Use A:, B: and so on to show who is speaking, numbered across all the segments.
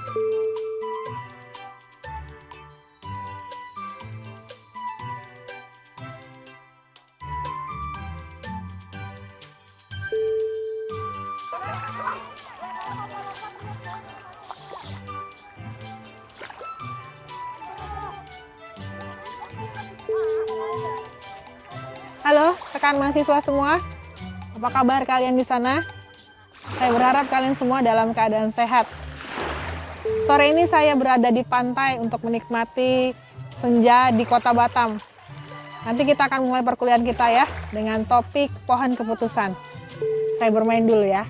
A: Halo rekan mahasiswa semua, apa kabar kalian di sana? Saya berharap kalian semua dalam keadaan sehat. Sore ini saya berada di pantai untuk menikmati senja di Kota Batam. Nanti kita akan mulai perkuliahan kita ya, dengan topik pohon keputusan. Saya bermain dulu ya.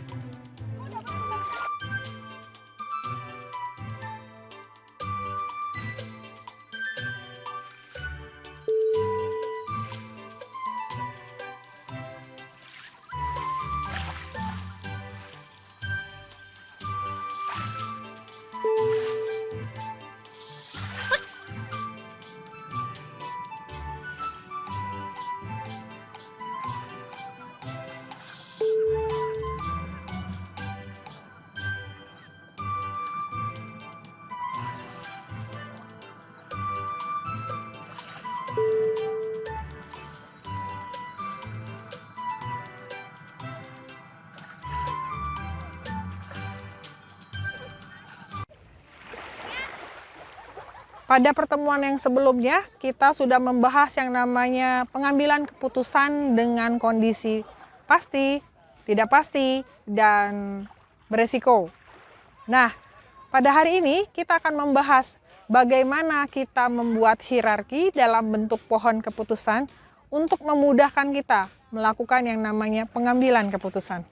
A: Pada pertemuan yang sebelumnya, kita sudah membahas yang namanya pengambilan keputusan dengan kondisi pasti, tidak pasti, dan beresiko. Nah, pada hari ini kita akan membahas bagaimana kita membuat hierarki dalam bentuk pohon keputusan untuk memudahkan kita melakukan yang namanya pengambilan keputusan.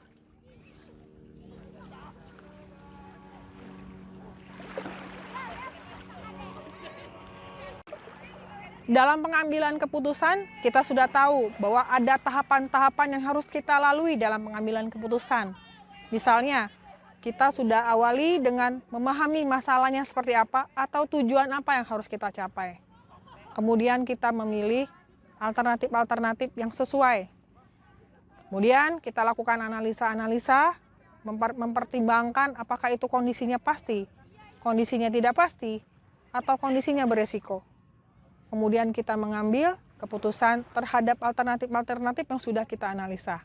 A: Dalam pengambilan keputusan, kita sudah tahu bahwa ada tahapan-tahapan yang harus kita lalui dalam pengambilan keputusan. Misalnya, kita sudah awali dengan memahami masalahnya seperti apa atau tujuan apa yang harus kita capai. Kemudian kita memilih alternatif-alternatif yang sesuai. Kemudian kita lakukan analisa-analisa, mempertimbangkan apakah itu kondisinya pasti, kondisinya tidak pasti, atau kondisinya beresiko. Kemudian kita mengambil keputusan terhadap alternatif-alternatif yang sudah kita analisa.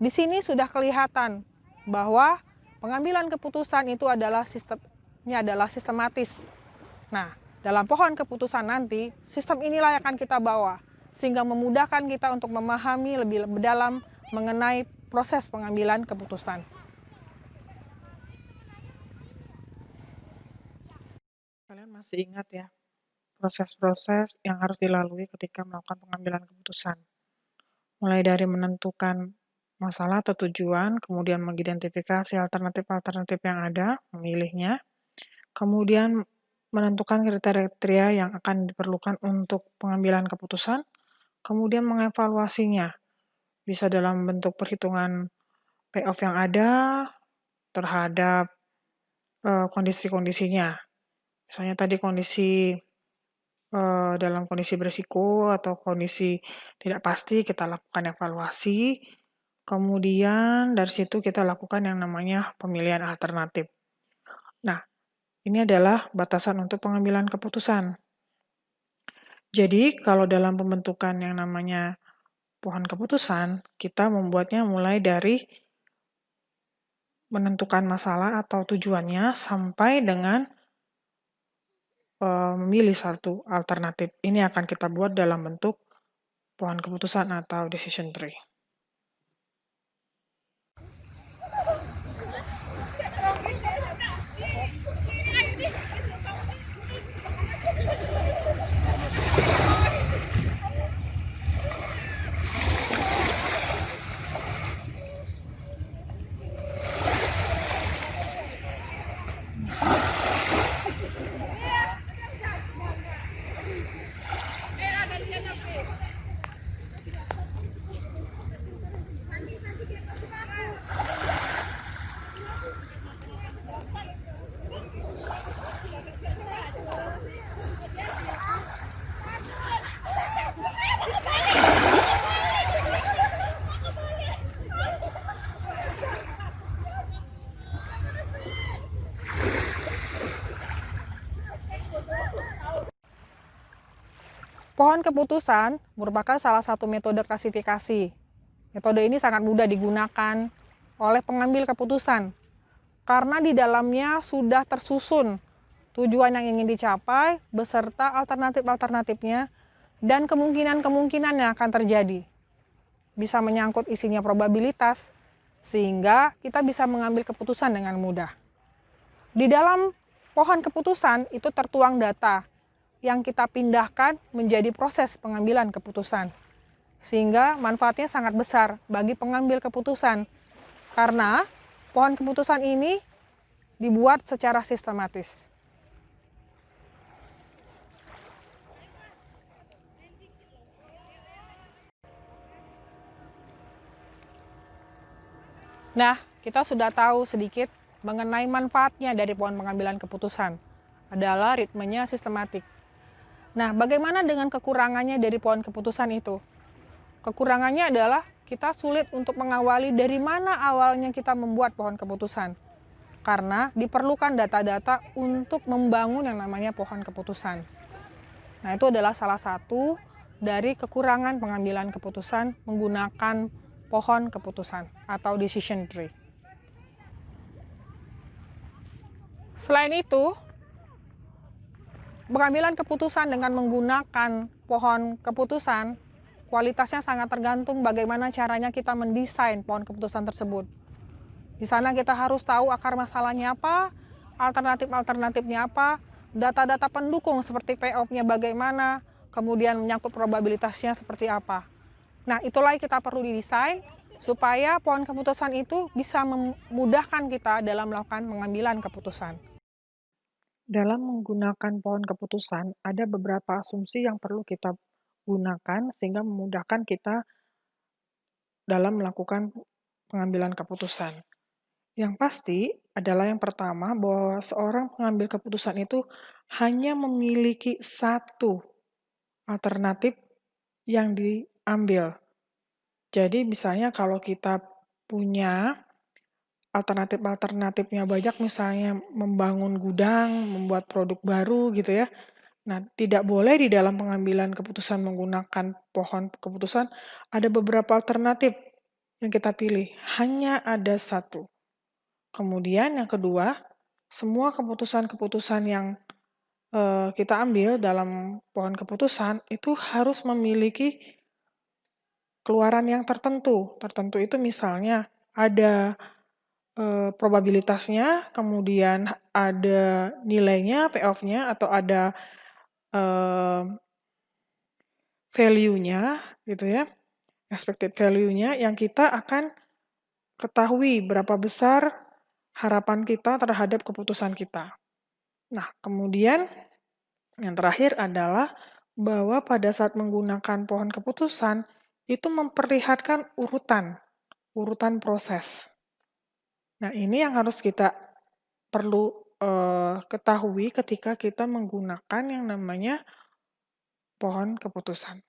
A: Di sini sudah kelihatan bahwa pengambilan keputusan itu adalah sistematis. Nah, dalam pohon keputusan nanti, sistem inilah yang akan kita bawa, sehingga memudahkan kita untuk memahami lebih dalam mengenai proses pengambilan keputusan.
B: Kalian masih ingat ya, proses-proses yang harus dilalui ketika melakukan pengambilan keputusan. Mulai dari menentukan masalah atau tujuan, kemudian mengidentifikasi alternatif-alternatif yang ada, memilihnya, kemudian menentukan kriteria yang akan diperlukan untuk pengambilan keputusan, kemudian mengevaluasinya, bisa dalam bentuk perhitungan payoff yang ada terhadap kondisi-kondisinya. Misalnya tadi dalam kondisi berisiko atau kondisi tidak pasti, kita lakukan evaluasi, kemudian dari situ kita lakukan yang namanya pemilihan alternatif. Nah, ini adalah batasan untuk pengambilan keputusan. Jadi, kalau dalam pembentukan yang namanya pohon keputusan, kita membuatnya mulai dari menentukan masalah atau tujuannya sampai dengan memilih satu alternatif. Ini akan kita buat dalam bentuk pohon keputusan atau decision tree.
A: Pohon keputusan merupakan salah satu metode klasifikasi. Metode ini sangat mudah digunakan oleh pengambil keputusan karena di dalamnya sudah tersusun tujuan yang ingin dicapai beserta alternatif-alternatifnya dan kemungkinan-kemungkinan yang akan terjadi. Bisa menyangkut isinya probabilitas, sehingga kita bisa mengambil keputusan dengan mudah. Di dalam pohon keputusan itu tertuang data yang kita pindahkan menjadi proses pengambilan keputusan. Sehingga manfaatnya sangat besar bagi pengambil keputusan. Karena pohon keputusan ini dibuat secara sistematis. Nah, kita sudah tahu sedikit mengenai manfaatnya dari pohon pengambilan keputusan. Adalah ritmenya sistematik. Nah, bagaimana dengan kekurangannya dari pohon keputusan itu? Kekurangannya adalah kita sulit untuk mengawali dari mana awalnya kita membuat pohon keputusan. Karena diperlukan data-data untuk membangun yang namanya pohon keputusan. Nah, itu adalah salah satu dari kekurangan pengambilan keputusan menggunakan pohon keputusan atau decision tree. Selain itu, pengambilan keputusan dengan menggunakan pohon keputusan, kualitasnya sangat tergantung bagaimana caranya kita mendesain pohon keputusan tersebut. Di sana kita harus tahu akar masalahnya apa, alternatif-alternatifnya apa, data-data pendukung seperti payoff-nya bagaimana, kemudian menyangkut probabilitasnya seperti apa. Nah, itulah yang kita perlu didesain supaya pohon keputusan itu bisa memudahkan kita dalam melakukan pengambilan keputusan.
B: Dalam menggunakan pohon keputusan, ada beberapa asumsi yang perlu kita gunakan sehingga memudahkan kita dalam melakukan pengambilan keputusan. Yang pasti adalah yang pertama bahwa seorang pengambil keputusan itu hanya memiliki satu alternatif yang diambil. Jadi misalnya kalau kita punya alternatif-alternatifnya banyak, misalnya membangun gudang, membuat produk baru gitu ya. Nah, tidak boleh di dalam pengambilan keputusan menggunakan pohon keputusan ada beberapa alternatif yang kita pilih, hanya ada satu. Kemudian yang kedua, semua keputusan-keputusan yang kita ambil dalam pohon keputusan itu harus memiliki keluaran yang tertentu. Tertentu itu misalnya ada probabilitasnya, kemudian ada nilainya, payoff-nya, atau ada value-nya gitu ya, expected value-nya yang kita akan ketahui berapa besar harapan kita terhadap keputusan kita. Nah, kemudian yang terakhir adalah bahwa pada saat menggunakan pohon keputusan itu memperlihatkan urutan proses. Nah, ini yang harus kita perlu ketahui ketika kita menggunakan yang namanya pohon keputusan.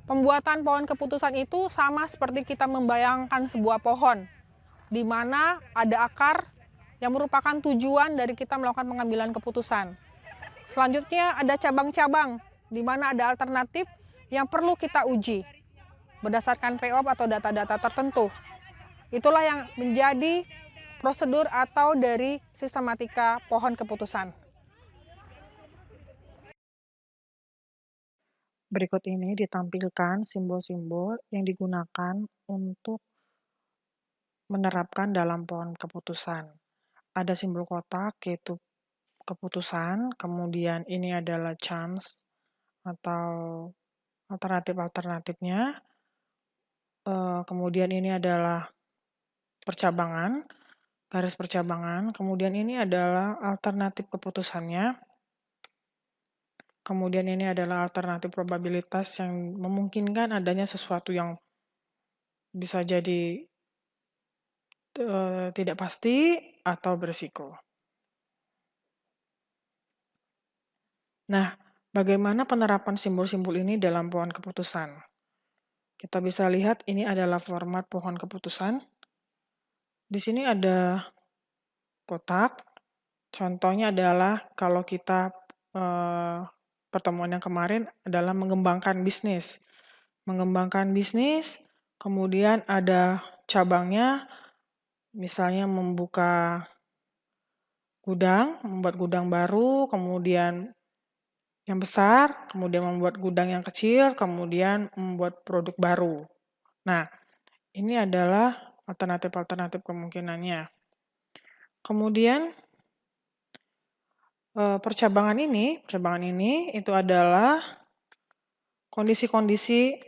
A: Pembuatan pohon keputusan itu sama seperti kita membayangkan sebuah pohon, di mana ada akar yang merupakan tujuan dari kita melakukan pengambilan keputusan. Selanjutnya ada cabang-cabang, di mana ada alternatif yang perlu kita uji berdasarkan payoff atau data-data tertentu. Itulah yang menjadi prosedur atau dari sistematika pohon keputusan.
B: Berikut ini ditampilkan simbol-simbol yang digunakan untuk menerapkan dalam pohon keputusan. Ada simbol kotak yaitu keputusan, kemudian ini adalah chance atau alternatif-alternatifnya, kemudian ini adalah percabangan, garis percabangan, kemudian ini adalah alternatif keputusannya, kemudian ini adalah alternatif probabilitas yang memungkinkan adanya sesuatu yang bisa jadi tidak pasti atau berisiko. Nah, bagaimana penerapan simbol-simbol ini dalam pohon keputusan? Kita bisa lihat ini adalah format pohon keputusan. Di sini ada kotak, Contohnya adalah kalau kita pertemuan yang kemarin adalah mengembangkan bisnis. Mengembangkan bisnis, kemudian ada cabangnya, misalnya membuka gudang, membuat gudang baru, kemudian yang besar, kemudian membuat gudang yang kecil, kemudian membuat produk baru. Nah, ini adalah alternatif-alternatif kemungkinannya. Kemudian percabangan ini itu adalah kondisi-kondisi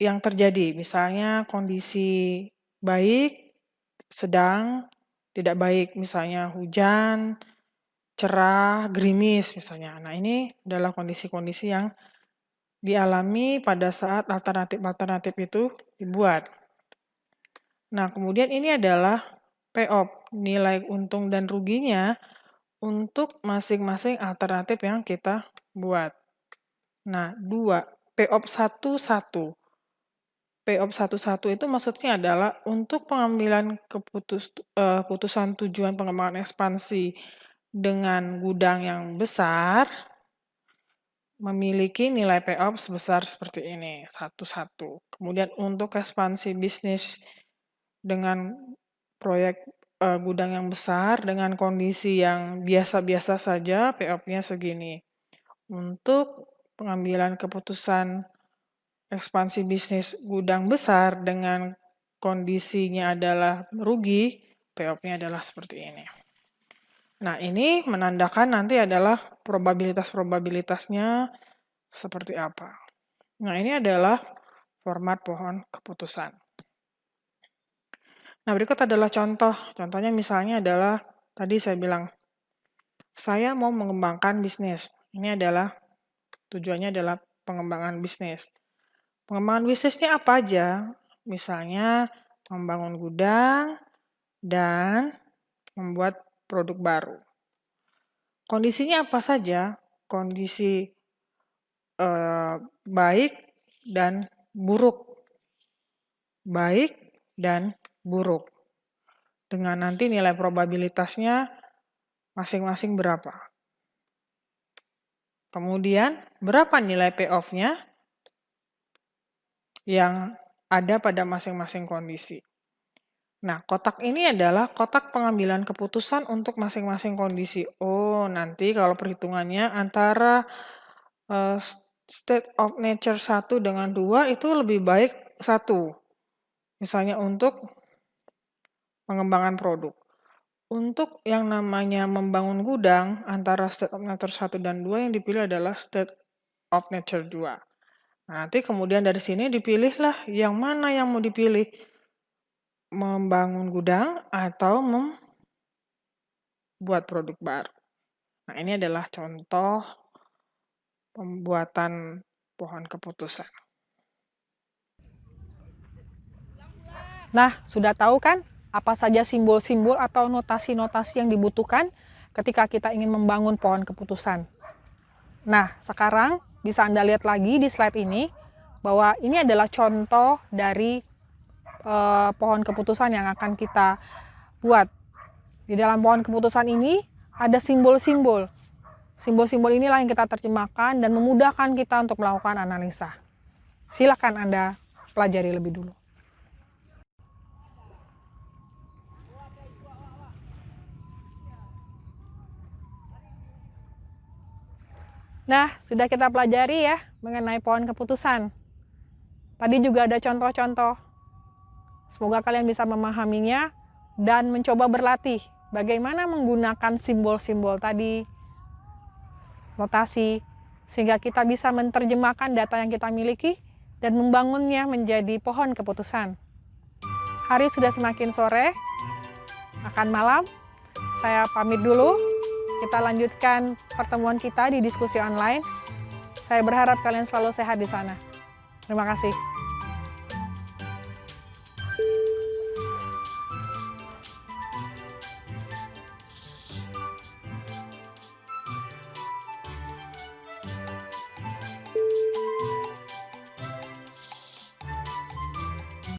B: yang terjadi, misalnya kondisi baik, sedang, tidak baik, misalnya hujan, cerah, gerimis misalnya. Nah, ini adalah kondisi-kondisi yang dialami pada saat alternatif-alternatif itu dibuat. Nah, kemudian ini adalah payoff, nilai untung dan ruginya untuk masing-masing alternatif yang kita buat. Nah, 2, payoff 1-1. Payoff 1-1 itu maksudnya adalah untuk pengambilan keputusan tujuan pengembangan ekspansi dengan gudang yang besar, memiliki nilai payoff sebesar seperti ini, 1-1. Kemudian untuk ekspansi bisnis dengan proyek gudang yang besar dengan kondisi yang biasa-biasa saja, payoff-nya segini. Untuk pengambilan keputusan ekspansi bisnis gudang besar dengan kondisinya adalah rugi, payoff-nya adalah seperti ini. Nah, ini menandakan nanti adalah probabilitas-probabilitasnya seperti apa. Nah, ini adalah format pohon keputusan. Nah, berikut adalah contoh. Contohnya misalnya adalah, tadi saya bilang, saya mau mengembangkan bisnis. Ini adalah, tujuannya adalah pengembangan bisnis. Pengembangan bisnisnya apa aja? Misalnya, membangun gudang dan membuat produk baru. Kondisinya apa saja? Kondisi baik dan buruk. Baik dan buruk. Dengan nanti nilai probabilitasnya masing-masing berapa. Kemudian, berapa nilai payoff-nya yang ada pada masing-masing kondisi. Nah, kotak ini adalah kotak pengambilan keputusan untuk masing-masing kondisi. Oh, nanti kalau perhitungannya antara state of nature 1 dengan 2 itu lebih baik 1. Misalnya untuk pengembangan produk. Untuk yang namanya membangun gudang, antara state of nature 1 dan 2 yang dipilih adalah state of nature 2. Nah, nanti kemudian dari sini dipilihlah yang mana yang mau dipilih. Membangun gudang atau membuat produk baru. Nah, ini adalah contoh pembuatan pohon keputusan.
A: Nah, sudah tahu kan apa saja simbol-simbol atau notasi-notasi yang dibutuhkan ketika kita ingin membangun pohon keputusan. Nah, sekarang bisa Anda lihat lagi di slide ini bahwa ini adalah contoh dari pohon keputusan yang akan kita buat. Di dalam pohon keputusan ini ada simbol-simbol. Simbol-simbol inilah yang kita terjemahkan dan memudahkan kita untuk melakukan analisa. Silakan Anda pelajari lebih dulu. Nah, sudah kita pelajari ya mengenai pohon keputusan. Tadi juga ada contoh-contoh. Semoga kalian bisa memahaminya dan mencoba berlatih bagaimana menggunakan simbol-simbol tadi, notasi, sehingga kita bisa menerjemahkan data yang kita miliki dan membangunnya menjadi pohon keputusan. Hari sudah semakin sore, akan malam. Saya pamit dulu. Kita lanjutkan pertemuan kita di diskusi online. Saya berharap kalian selalu sehat di sana. Terima kasih.